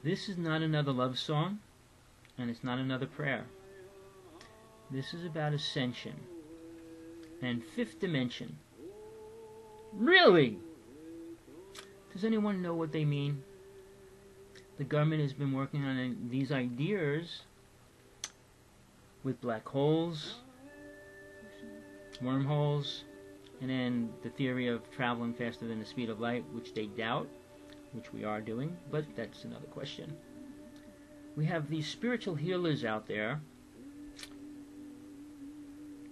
This is not another love song, and it's not another prayer. This is about ascension and fifth dimension. Really? Does anyone know what they mean? The government has been working on these ideas with black holes, wormholes, and then the theory of traveling faster than the speed of light, which they doubt, which we are doing, but that's another question. We have these spiritual healers out there.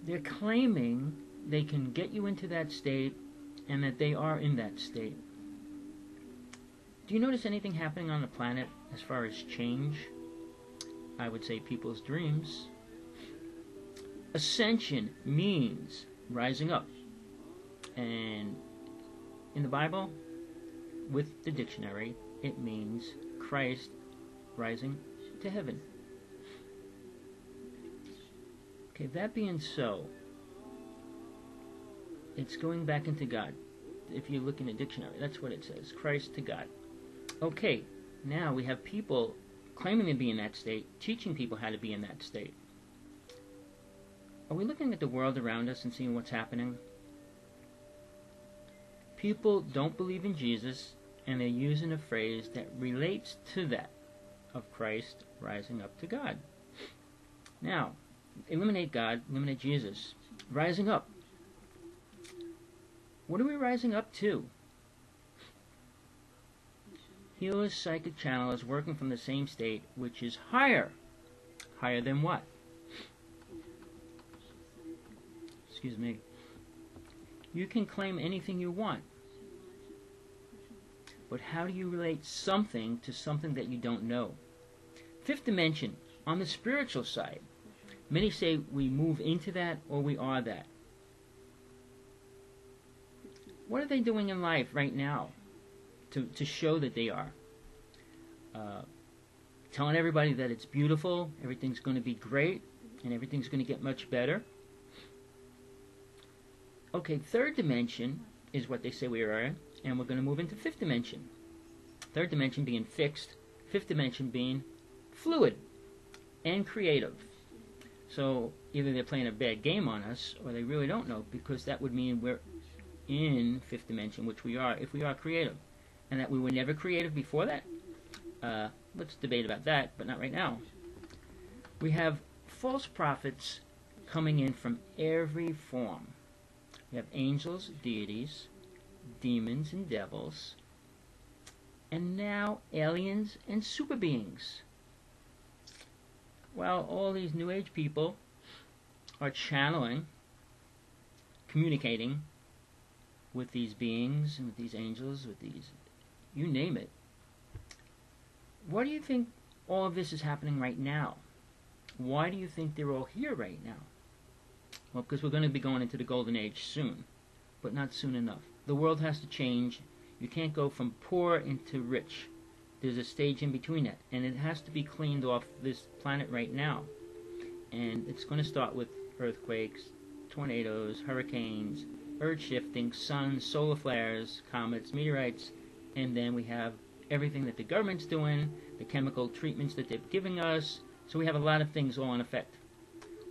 They're claiming they can get you into that state and that they are in that state. Do you notice anything happening on the planet as far as change? I would say people's dreams. Ascension means rising up. And in the Bible, with the dictionary, it means Christ rising to heaven. Okay, that being so, it's going back into God. If you look in the dictionary, that's what it says, Christ to God. Okay, now we have people claiming to be in that state, teaching people how to be in that state. Are we looking at the world around us and seeing what's happening? People don't believe in Jesus, and they're using a phrase that relates to that, of Christ rising up to God. Now, eliminate God, eliminate Jesus. Rising up. What are we rising up to? Healers, psychic channelers working from the same state, which is higher. Higher than what? Excuse me. You can claim anything you want. But how do you relate something to something that you don't know? Fifth dimension, on the spiritual side. Many say we move into that or we are that. What are they doing in life right now to show that they are? Telling everybody that it's beautiful, everything's going to be great, and everything's going to get much better. Okay, third dimension is what they say we are in, and we're going to move into fifth dimension. Third dimension being fixed, fifth dimension being fluid and creative. So either they're playing a bad game on us, or they really don't know, because that would mean we're in fifth dimension, which we are, if we are creative. And that we were never creative before that? Let's debate about that, but not right now. We have false prophets coming in from every form. We have angels, deities, demons and devils, and now aliens and super beings. Well, all these New Age people are channeling, communicating with these beings and with these angels, with these, you name it. Why do you think all of this is happening right now? Why do you think they're all here right now? Well, because we're going to be going into the golden age soon, but not soon enough. The world has to change. You can't go from poor into rich. There's a stage in between that, and it has to be cleaned off this planet right now. And it's going to start with earthquakes, tornadoes, hurricanes, earth shifting, suns, solar flares, comets, meteorites, and then we have everything that the government's doing, the chemical treatments that they're giving us. So we have a lot of things all in effect.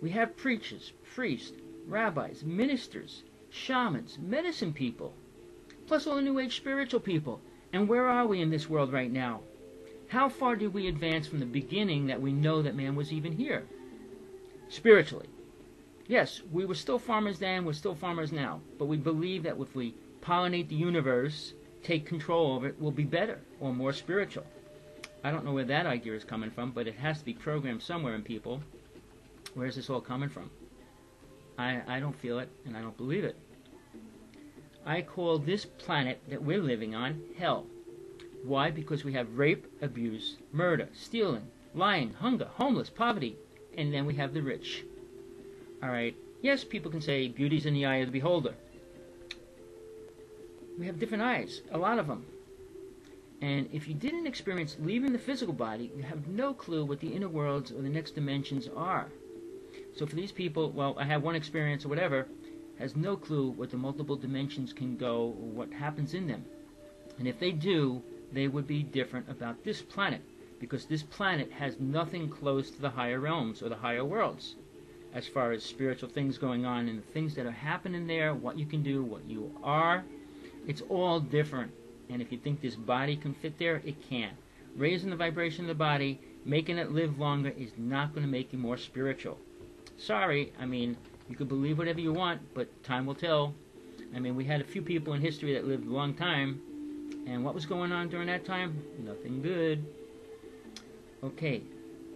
We have preachers, priests, rabbis, ministers, shamans, medicine people, plus all the New Age spiritual people. And where are we in this world right now? How far did we advance from the beginning that we know that man was even here? Spiritually. Yes, we were still farmers then, we're still farmers now. But we believe that if we pollinate the universe, take control over it, we'll be better or more spiritual. I don't know where that idea is coming from, but it has to be programmed somewhere in people. Where is this all coming from? I don't feel it, and I don't believe it. I call this planet that we're living on hell. Why? Because we have rape, abuse, murder, stealing, lying, hunger, homeless, poverty, and then we have the rich. Alright, yes, people can say beauty's in the eye of the beholder. We have different eyes, a lot of them. And if you didn't experience leaving the physical body, you have no clue what the inner worlds or the next dimensions are. So for these people, well, I have one experience or whatever, has no clue what the multiple dimensions can go or what happens in them. And if they do, they would be different about this planet. because this planet has nothing close to the higher realms or the higher worlds as far as spiritual things going on and the things that are happening there, what you can do, what you are. It's all different. And if you think this body can fit there, it can't. Raising the vibration of the body, making it live longer, is not going to make you more spiritual. Sorry, I mean, you could believe whatever you want, but time will tell. I mean, we had a few people in history that lived a long time, and what was going on during that time? Nothing good. Okay,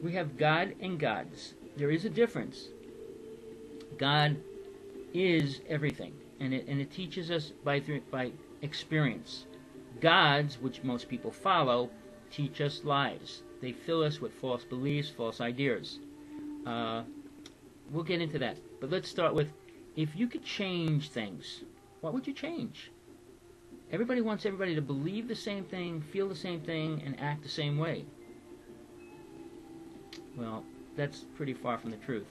we have God and gods. There is a difference. God is everything, and it teaches us by experience. Gods, which most people follow, teach us lies. They fill us with false beliefs, false ideas. We'll get into that, but let's start with, if you could change things, what would you change? Everybody wants everybody to believe the same thing, feel the same thing, and act the same way. Well, that's pretty far from the truth.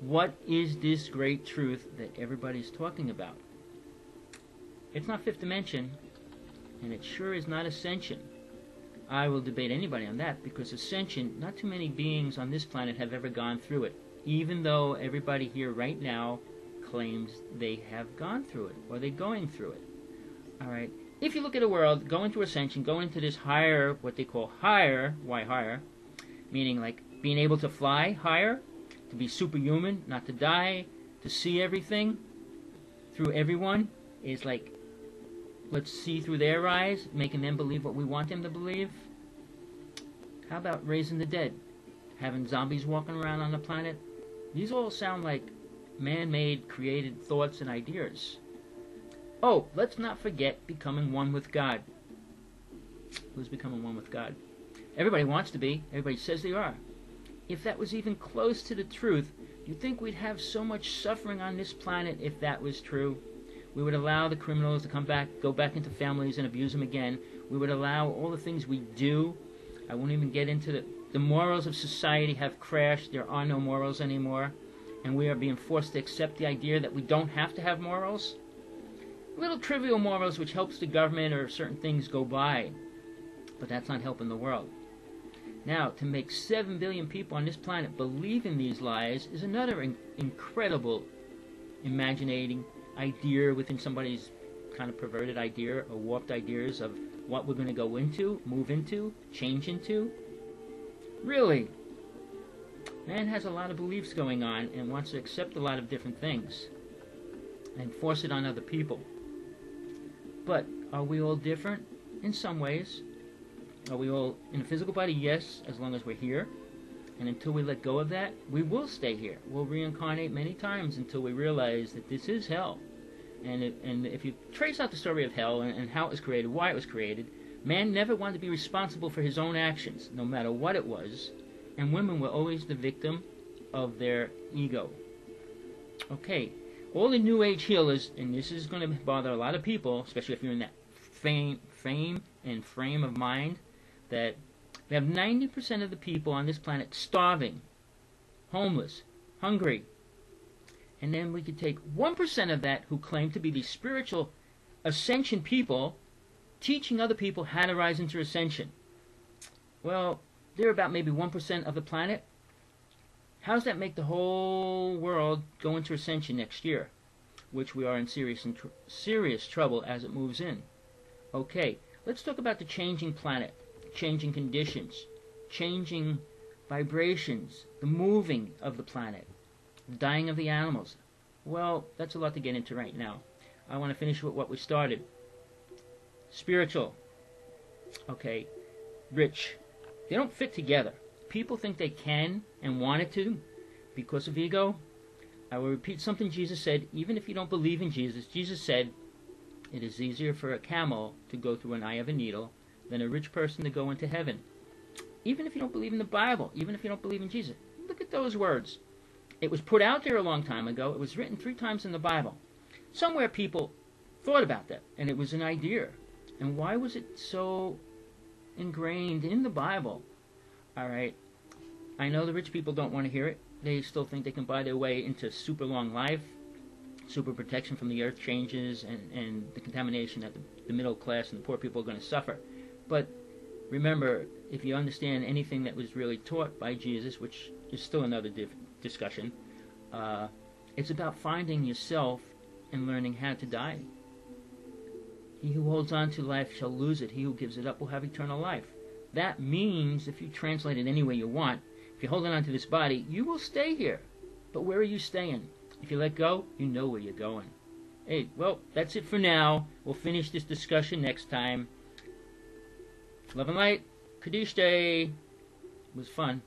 What is this great truth that everybody's talking about? It's not fifth dimension, and it sure is not ascension. I will debate anybody on that, because ascension, not too many beings on this planet have ever gone through it, even though everybody here right now claims they have gone through it, or they're going through it. Alright, if you look at a world, going through ascension, going into this higher, what they call higher, why higher? Meaning like being able to fly higher, to be superhuman, not to die, to see everything through everyone, is like, let's see through their eyes, making them believe what we want them to believe. How about raising the dead? Having zombies walking around on the planet? These all sound like man-made, created thoughts and ideas. Oh, let's not forget becoming one with God. Who's becoming one with God? Everybody wants to be. Everybody says they are. If that was even close to the truth, you'd think we'd have so much suffering on this planet if that was true. We would allow the criminals to come back, go back into families and abuse them again. We would allow all the things we do. I won't even get into the morals of society have crashed. There are no morals anymore. And we are being forced to accept the idea that we don't have to have morals. Little trivial morals which helps the government or certain things go by. But that's not helping the world. Now, to make 7 billion people on this planet believe in these lies is another incredible imaginating idea within somebody's kind of perverted idea or warped ideas of what we're going to go into, move into, change into. Really, man has a lot of beliefs going on and wants to accept a lot of different things and force it on other people. But are we all different? In some ways. Are we all in a physical body? Yes, as long as we're here. And until we let go of that, we will stay here. We'll reincarnate many times until we realize that this is hell. And if you trace out the story of hell and how it was created, why it was created, man never wanted to be responsible for his own actions, no matter what it was. And women were always the victim of their ego. Okay, all the New Age healers, and this is going to bother a lot of people, especially if you're in that frame of mind, that we have 90% of the people on this planet starving, homeless, hungry. And then we could take 1% of that who claim to be the spiritual ascension people, teaching other people how to rise into ascension. Well, they're about maybe 1% of the planet. How does that make the whole world go into ascension next year? Which we are in serious trouble as it moves in. Okay, let's talk about the changing planet, changing conditions, changing vibrations, the moving of the planet, the dying of the animals. Well, that's a lot to get into right now. I want to finish with what we started. Spiritual. Okay, rich. They don't fit together. People think they can and want it to because of ego. I will repeat something Jesus said. Even if you don't believe in Jesus, Jesus said, it is easier for a camel to go through an eye of a needle than a rich person to go into heaven. Even if you don't believe in the Bible, even if you don't believe in Jesus. Look at those words. It was put out there a long time ago. It was written 3 times in the Bible. Somewhere people thought about that, and it was an idea. And why was it so ingrained in the Bible? All right, I know the rich people don't want to hear it. They still think they can buy their way into super long life, super protection from the earth changes, and the contamination that the middle class and the poor people are going to suffer. But remember, if you understand anything that was really taught by Jesus, which is still another discussion, it's about finding yourself and learning how to die. He who holds on to life shall lose it. He who gives it up will have eternal life. That means, if you translate it any way you want, if you're holding on to this body, you will stay here. But where are you staying? If you let go, you know where you're going. Hey, well, that's it for now. We'll finish this discussion next time. Love and light. Kaddish Day. It was fun.